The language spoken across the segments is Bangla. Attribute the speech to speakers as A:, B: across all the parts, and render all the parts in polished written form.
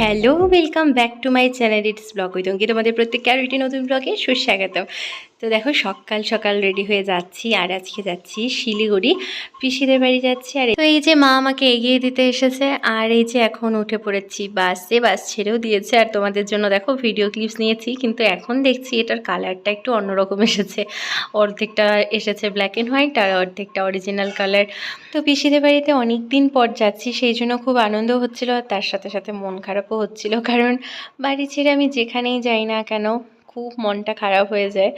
A: Hello, welcome back to my channel it's blog with Ankita. তোমাদের প্রত্যেককে আরও একটি নতুন ব্লগে সুস্বাগতম। তো দেখো সকাল সকাল রেডি হয়ে যাচ্ছি, আর আজকে যাচ্ছি শিলিগুড়ি, পিসিদের বাড়ি যাচ্ছি। আর তো এই যে মা আমাকে এগিয়ে দিতে এসেছে, আর এই যে এখন উঠে পড়েছি বাসে, বাস ছেড়েও দিয়েছে। আর তোমাদের জন্য দেখো ভিডিও ক্লিপস নিয়েছি, কিন্তু এখন দেখছি এটার কালারটা একটু অন্যরকম এসেছে। অর্ধেকটা এসেছে ব্ল্যাক অ্যান্ড হোয়াইট আর অর্ধেকটা অরিজিনাল কালার। তো পিসিদের বাড়িতে অনেক দিন পর যাচ্ছি, সেই জন্য খুব আনন্দ হচ্ছিল, তার সাথে সাথে মন খারাপও হচ্ছিল, কারণ বাড়ি ছেড়ে আমি যেখানেই যাই না কেন খুব মনটা খারাপ হয়ে যায়।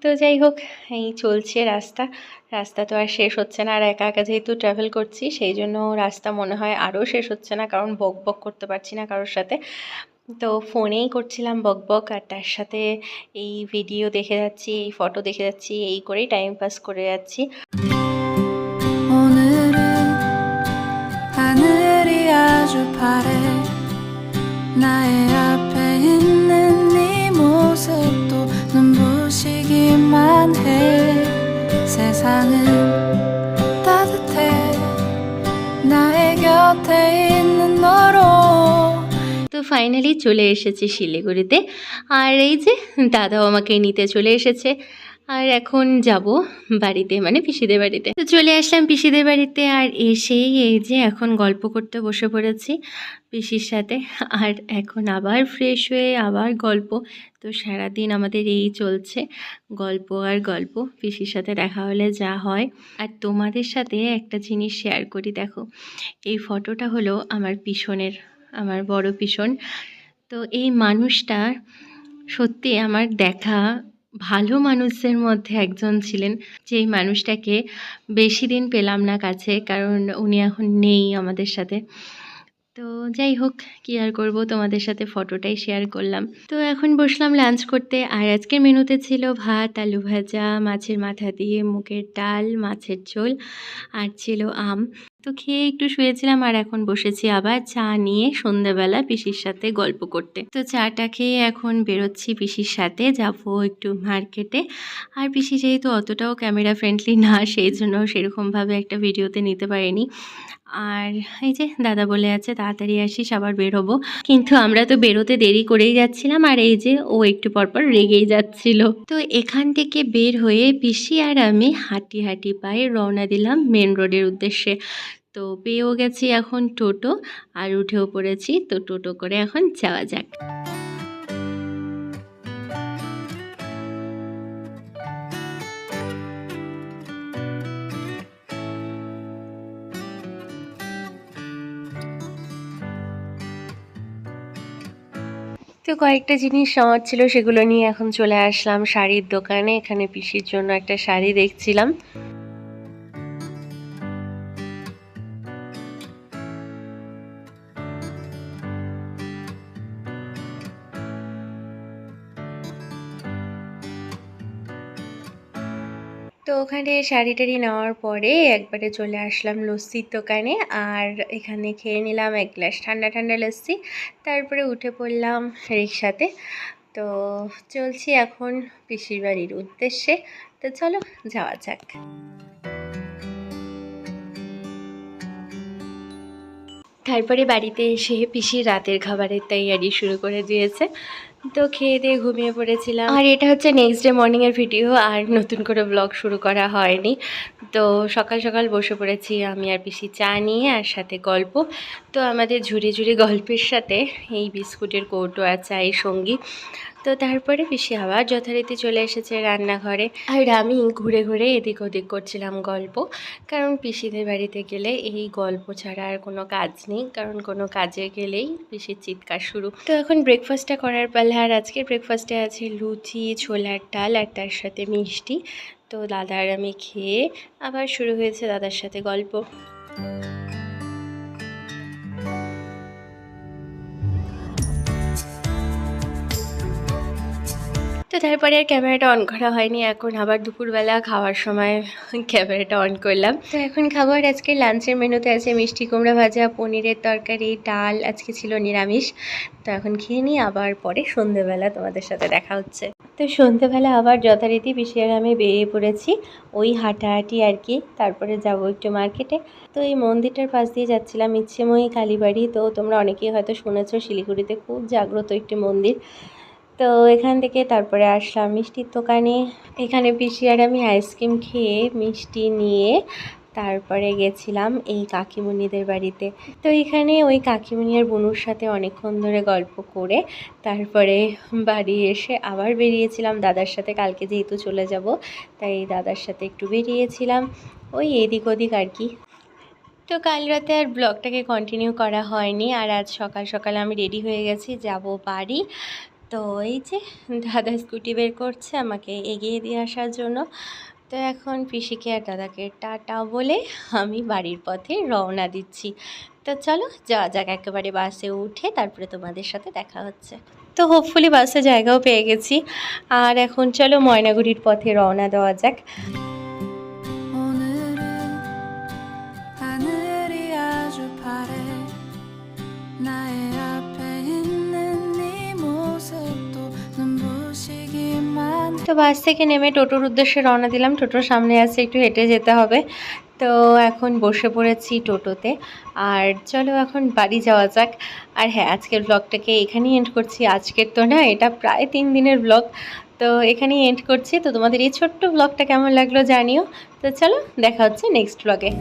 A: তো যাই হোক, এই চলছে রাস্তা। রাস্তা তো আর শেষ হচ্ছে না, আর একা একা যেহেতু ট্রাভেল করছি সেই জন্য রাস্তা মনে হয় আরও শেষ হচ্ছে না, কারণ বক বক করতে পারছি না কারোর সাথে। তো ফোনেই করছিলাম বক বক, আর তার সাথে এই ভিডিও দেখে যাচ্ছি, এই ফটো দেখে যাচ্ছি, এই করেই টাইম পাস করে যাচ্ছি।
B: 하늘이 아주 파래 나의 앞에 있는 네 모습도 눈부시기만 해 세상은 따뜻해 나의 곁에 있는 너로।
A: তো ফাইনালি চলে এসেছি শিলিগুড়িতে, আর এই যে দাদাও আমাকে নিতে চলে এসেছে। আর এখন যাব বাড়িতে, মানে পিসিদের বাড়িতে। তো চলে আসলাম পিসিদের বাড়িতে, আর এসেই এই যে এখন গল্প করতে বসে পড়েছি পিসির সাথে। আর এখন আবার ফ্রেশ হয়ে আবার গল্প। তো সারাদিন আমাদের এই চলছে, গল্প আর গল্প। পিসির সাথে দেখা হলে যা হয়। আর তোমাদের সাথে একটা জিনিস শেয়ার করি, দেখো এই ফটোটা হলো আমার পিছনের, আমার বড় পিছন। তো এই মানুষটা সত্যি আমার দেখা ভালো মানুষদের মধ্যে একজন ছিলেন, যেই মানুষটাকে বেশি দিন পেলাম না কাছে, কারণ উনি এখন নেই আমাদের সাথে। তো যাই হোক, কি আর করবো, তোমাদের সাথে ফটোটাই শেয়ার করলাম। তো এখন বসলাম লাঞ্চ করতে, আর আজকের মেনুতে ছিল ভাত, আলু ভাজা, মাছের মাথা দিয়ে মুগের ডাল, মাছের ঝোল, আর ছিল আম। তো খেয়ে একটু শুয়েছিলাম, আর এখন বসেছি আবার চা নিয়ে সন্ধ্যাবেলা পিসির সাথে গল্প করতে। তো চাটা খেয়ে এখন বেরোচ্ছি পিসির সাথে, যাবো একটু মার্কেটে। আর পিসি যেহেতু অতটাও ক্যামেরা ফ্রেন্ডলি না, সেই জন্য সেরকমভাবে একটা ভিডিওতে নিতে পারিনি। আর এই যে দাদা বলে আছে তাড়াতাড়ি আসিস, আবার বের হবো। কিন্তু আমরা তো বেরোতে দেরি করেই যাচ্ছিলাম, আর এই যে ও একটু পরপর রেগেই যাচ্ছিল। তো এখান থেকে বের হয়ে পিসি আর আমি হাঁটি হাঁটি পায়ে রওনা দিলাম মেন রোডের উদ্দেশ্যে। তো পেয়েও গেছি এখন টোটো, আর উঠেও পড়েছি। তো টোটো করে এখন যাওয়া যাক। তো কয়েকটা জিনিস আমার ছিল, সেগুলো নিয়ে এখন চলে আসলাম শাড়ির দোকানে। এখানে পিসির জন্য একটা শাড়ি দেখছিলাম। তো ওখানে শাড়ি টাড়ি নেওয়ার পরে একবারে চলে আসলাম লস্যির দোকানে, আর এখানে খেয়ে নিলাম এক গ্লাস ঠান্ডা ঠান্ডা লস্যি। তারপরে উঠে পড়লাম রিক্সাতে। তো চলছি এখন পিসির বাড়ির উদ্দেশ্যে। তো চলো যাওয়া যাক। তারপরে বাড়িতে এসে পিসির রাতের খাবারের তৈয়ারি শুরু করে দিয়েছে। তো খেয়ে দিয়ে ঘুমিয়ে পড়েছিলাম। আর এটা হচ্ছে নেক্সট ডে মর্নিংয়ের ভিডিও, আর নতুন করে ব্লগ শুরু করা হয়নি। তো সকাল সকাল বসে পড়েছি আমি আর পিসি চা নিয়ে, আর সাথে গল্প। তো আমাদের ঝুড়ি ঝুড়ি গল্পের সাথে এই বিস্কুটের কৌটো আর চায়ের সঙ্গী। তো তারপরে পিসি আবার যথারীতি চলে এসেছে রান্নাঘরে, আর আমি ঘুরে ঘুরে এদিক ওদিক করছিলাম গল্প। কারণ পিসিদের বাড়িতে গেলে এই গল্প ছাড়া আর কোনো কাজ নেই, কারণ কোনো কাজে গেলেই পিসির চিৎকার শুরু। তো এখন ব্রেকফাস্টটা করার পালা, আর আজকের ব্রেকফাস্টে আছে লুচি, ছোলার ডাল, আর তার সাথে মিষ্টি। তো দাদা আর আমি খেয়ে আবার শুরু হয়েছে দাদার সাথে গল্প। তো তারপরে আর ক্যামেরাটা অন করা হয়নি, এখন আবার দুপুরবেলা খাওয়ার সময় ক্যামেরাটা অন করলাম। তো এখন খাবার আজকে লাঞ্চের মেনুতে আছে মিষ্টি কুমড়া ভাজা, পনিরের তরকারি, ডাল, আজকে ছিল নিরামিষ। তো এখন খেয়ে নিই, আবার পরে সন্ধেবেলা তোমাদের সাথে দেখা হচ্ছে। তো সন্ধেবেলা আবার যথারীতি পিসি আর আমি বেরিয়ে পড়েছি, ওই হাঁটাহাঁটি আর কি, তারপরে যাব একটু মার্কেটে। তো এই মন্দিরটার পাশ দিয়ে যাচ্ছিলাম, ইচ্ছেময়ী কালীবাড়ি। তো তোমরা অনেকেই হয়তো শুনেছো শিলিগুড়িতে খুব জাগ্রত একটি মন্দির। তো এখান থেকে তারপরে আসলাম মিষ্টির দোকানে। এখানে পিসি আর আমি আইসক্রিম খেয়ে মিষ্টি নিয়ে তারপরে গেছিলাম এই কাকিমণিদের বাড়িতে। তো এখানে ওই কাকিমণি আর বনুর সাথে অনেকক্ষণ ধরে গল্প করে তারপরে বাড়ি এসে আবার বেরিয়েছিলাম দাদার সাথে, কালকে যেহেতু চলে যাব তাই দাদার সাথে একটু বেরিয়েছিলাম ওই এদিক ওদিক আর কি। তো কাল রাতে আর ব্লগটাকে কন্টিনিউ করা হয়নি, আর আজ সকাল সকাল আমি রেডি হয়ে গেছি, যাব বাড়ি। তো এই যে দাদা স্কুটি বের করছে আমাকে এগিয়ে দিয়ে আসার জন্য। তো এখন পিসিকে আর দাদাকে টাটা বলে আমি বাড়ির পথে রওনা দিচ্ছি। তো চলো যাওয়া যাক, একেবারে বাসে উঠে তারপরে তোমাদের সাথে দেখা হচ্ছে। তো হোপফুলি বাসে জায়গাও পেয়ে গেছি, আর এখন চলো ময়নাগুড়ির পথে রওনা দেওয়া যাক।
B: 오늘은 하늘이 아주 파래 나의 앞에 있는 네 모습도 눈부시기만
A: তো বাস থেকে নেমে টোটোর উদ্দেশ্যে রওনা দিলাম, টোটোর সামনে আছে, একটু হেঁটে যেতে হবে। তো এখন বসে পড়েছি টোটোতে, আর চলো এখন বাড়ি যাওয়া যাক। আর হ্যাঁ, আজকের ব্লগটাকে এখানেই এন্ড করছি, আজকের তো না, এটা প্রায় 3 দিনের ব্লগ। তো এখানেই এন্ড করছি। তো তোমাদের এই ছোট্ট ব্লগটা কেমন লাগলো জানিও। তো চলো দেখা হচ্ছে নেক্সট ব্লগে।